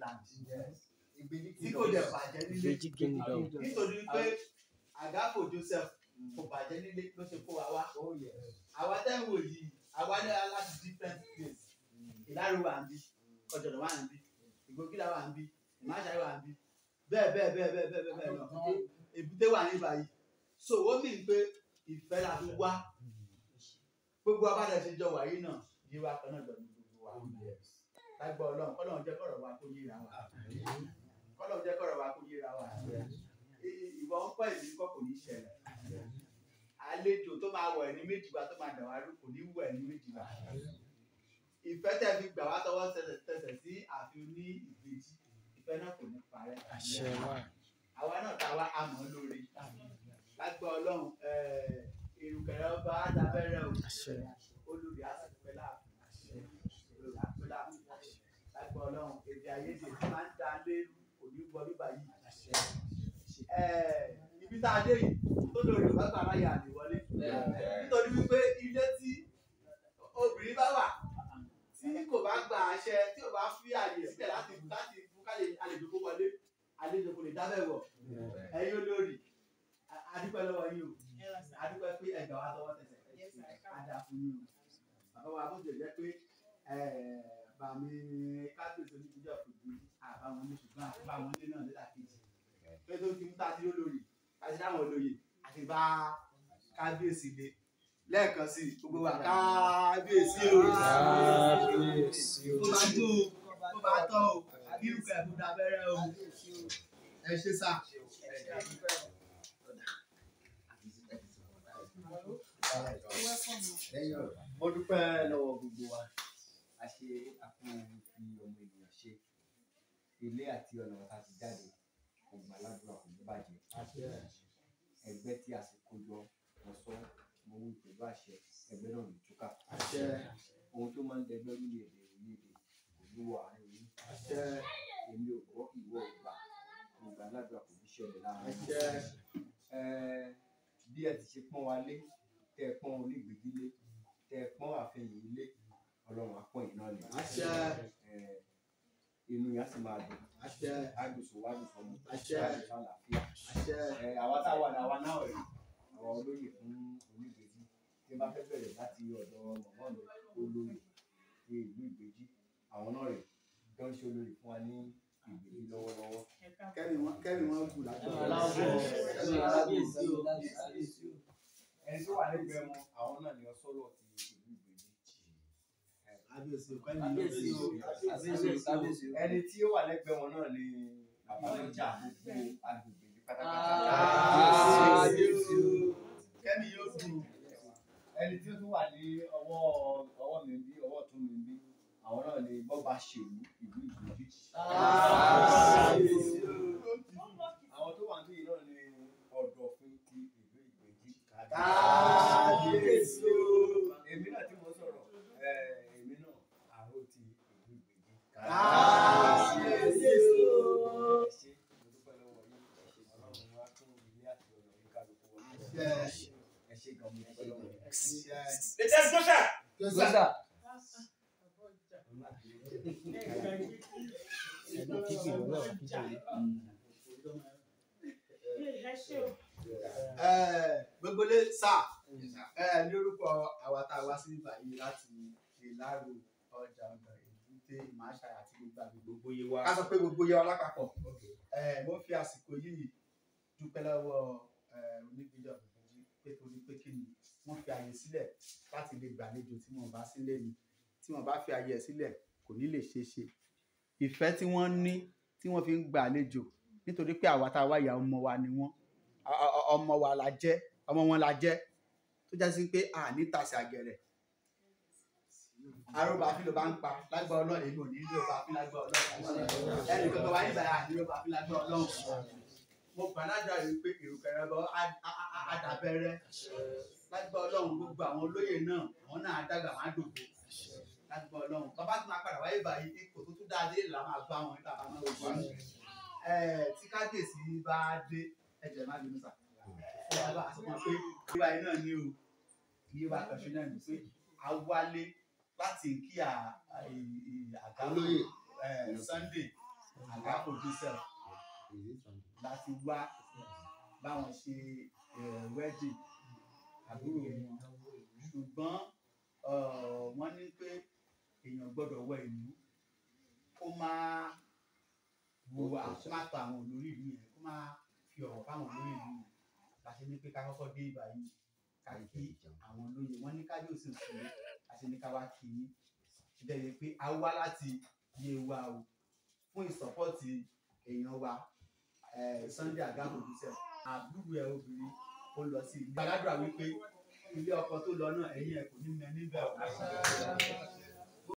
land tí kò dẹ̀ bàjẹ́ nílé nítorí pé Àgákò Joseph kò bàjẹ́ nílé ló ṣe kó wa wá. Àwa tẹ́wò yìí àwa ní láti different place. Ìlárò wà ń bí, Ọ̀jọ̀dọ̀ wà ń bí, Ìgbòkìlà wà ń bí, Ìmáṣárì wà ń bí, bẹ́ẹ̀ lọ. Èbúté wà ní báyìí. So ó mì pé ìfẹ́ la fi wá. Gbogbo abájá ṣe jọ wàyí náà yí wa kan náà jọ ní gbogbo wa. Lágbà Ọlọ́run, Ọlọ́run jẹ́ kọ́rọ̀ wa kó yíra wa. Ọlọ́run jẹ́ kọ́rọ̀ wa kó yíra wa. Ìwọ ń pẹ́ ìlú kọ́ kò ní ṣẹlẹ̀. Àlejò tó máa wọ̀ ẹni méjì wa tó máa dà wá rú kò ní wọ̀ ẹni méjì wa. Ìfẹ́ tẹ́ fi gbà wá tọwọ́ tẹsẹ̀ sí ààfin ní Ìbejì. Ìfẹ́ náà kò ní parẹ́. Àwa náà ta wá àmọ́ lórí. Lágbà Ọlọ́run, ìrùkẹ̀rẹ̀ ọba àdàbẹ̀rẹ̀ o. Olórí àsìpẹ́ láàfin. Olórí àpẹ́ láàfin. Lágbà Ọlọ́run, èdè àìyedè tí máa ń da lérú kò ní wọ bíbá yìí. Ibi tá a dé yìí tó lórí Yorùbá gbà láyé àlè wọlé. Nítorí wípé ilé tí obìnrin bá wà tí kò bá gba àṣẹ tí ò bá fi àyè sílẹ̀ láti fún àlejò kó wọlé, àlejò kò lè dábẹ́ wọ̀. Ẹ̀yin olórí, adúpẹ́ lọ́wọ́ yín o. Adúpẹ́ pé ẹgbà wa tọwọ́ tẹsẹ̀. Adá fún yín o. Bàbá wa bó ti jẹ́ pé bàmí kábíyèsí onídìíjọ́ kò gbé àbáwọn ní ṣùgbọ́n àbáwọn ilé náà nílà kejì. Pé tó ti mú tá a ti lólórí, a ti dáwọn olóyè, àti bá kábíyèsí lé. Lẹ́ẹ̀kan sí gbogbo wa kábíyèsí o. Tó bá tọ́ o, irúkọ ẹ̀kú dábẹ́rẹ́ o. Ẹ ṣé sá. Mo dúpẹ́ lọ́wọ́ gbogbo wa. A ṣe àfihàn fi ọmọ ènìyàn ṣe. Ilé àti ọ̀nà wa ti jáde. Ọgbà aládùúrà kò ní bàjẹ́. Ẹgbẹ́ tí a sì kó jọ ọ̀sán mo wí pẹ̀lú àṣẹ ẹgbẹ́ náà ní túká. Ohun tó máa ń dẹgbẹ́ orílẹ̀-èdè kò ní wọ àárín yìí. Èmi ò gbọ́ ìwọ ìgbà. Ọgbà aládùúrà kò ní ṣẹlẹ̀ láàárín. Bí ẹ ti ṣe pọ́n wa lé, tẹ́ ẹ pọ́n onígbèjì lé, tẹ́ ẹ pọ́n àfihàn ilé, Ọlọ́run á pọ́n yín náà lé. Inú yẹn á sì máa dùn. Àgbèsò wá ní fọmù. Àgbèsò àlàáfíà. Àwa tá a wà ní àwa náà rẹ̀. Àwọn olóyè fún onígbèjì. Tí wọ́n bá fẹ́ bẹ̀rẹ̀ láti ọ̀dọ̀ mọ̀mọ́ mi olóyè ní ìlú Ìgbèjì. Àwọn náà rẹ̀ tó ń ṣe olóyè fún wa ní Ìgbèjì lọ́wọ́lọ́wọ́. Kẹ́mi wọ́n gùn lájọ́. Ẹni tó wà lẹ́gbẹ̀ẹ́ wọn, àwọn náà ni ọ̀sọ́rọ̀ ti ìlú Ìgbèjì. Ẹni tí ó wà lẹ́gbẹ̀ẹ́ wọn náà ni bàbá lọ́jà gbogbo agbègbè ní pátápátá. Kẹ́mi yóò dùn. Ẹni tí ó tún wà ní ọwọ́ mi bí ọwọ́ tún mi bí àwọn náà ni bọ́ba ṣèlú ìlú Ìgbèjì. Àwọn tó wà níbí náà ni ọ̀dọ̀fin ti ìlú Ìgbèjì. Èmi náà tí mo sọ̀rọ̀ èmi náà àrò ti ìlú Ìgbèjì. Gbogbo lé sáà ní orúkọ àwa tá a wá sí ìbàyí láti Ìlárò ọjà ọ̀dọ̀ Èbúté Ìmáṣárì àti gbogbo yé wa. Ká sọ pé gbogbo yé wa lápapọ̀. Mo fi àsìkò yìí dúpẹ́ lọ́wọ́ onígbèjọ́ Ìbèjì pé torí pé kí ni wọ́n fi àyè sílẹ̀ láti lè gbàlejò tí wọ́n bá sílẹ̀ ni. Tí wọ́n bá fi àyè sílẹ̀ kò ní lè ṣeé ṣe. Ìfẹ́ tí wọ́n ní tí wọ́n fi ń gbàlejò nítorí pé àwa tá a wá ìyá ọmọ wa ni wọ́n. Ọmọ wa la jẹ́, ọmọ wọn la jẹ́. Tó já sí pé ní tàṣì àgẹ̀rẹ̀. Arúgbó àfi ló bá ń pa lágbà Ọlọ́run èmi ò ní ló bá fi lágbà Ọlọ́run. Ẹnì kankan wá nígbà yà ní ló bá fi lágbà Ọlọ́run. Mo gbà ládùúrà yìí pé ìrùkẹ̀rẹ̀ ọba àdàbẹ̀rẹ̀ lágbà Ọlọ́run gbogbo àwọn olóyè náà àwọn náà dàgbà máa dògbò lágbà Ọlọ́run. Bàbá tí máa padà wáyé báyìí ipò tó tún dáadé là máa bá wọn nígbà máa wò wá. Tí kábíyèsí bá dé ẹ̀jẹ̀ má bínú sà. Bàbá àsopọ̀ pé ìwà yìí náà ní o ìwà àkànṣe náà ní pé a wálé láti kí àgá olóyè Sunday Àgáfò Joseph láti wá báwọn ṣe wedding àbúrò wọn, ṣùgbọ́n wọ́n ní pé èèyàn gbọ́dọ̀ wọ ìlú kó máa wùwà kó máa tọ àwọn olórí ìlú yẹn, kó máa fi ọ̀rọ̀ fáwọn olórí ìlú yẹn. Láti ní pé ká kọ́kọ́ dé ibà yìí ká kí àwọn olóyè, wọ́n ní kábíyèsí òsì àti ní ká wá kí ní bẹ́ẹ̀ pé a wá láti Yewa o fún ìsọpọ́tì èèyàn wa Sunday Àgáfò Joseph àbúrò ẹ̀ obìnrin ó lọ sí ìlú aládùúrà wípé ilé ọkọ tó lọ náà ẹ̀yìn ẹ̀ kò ní mẹ níbẹ̀ o.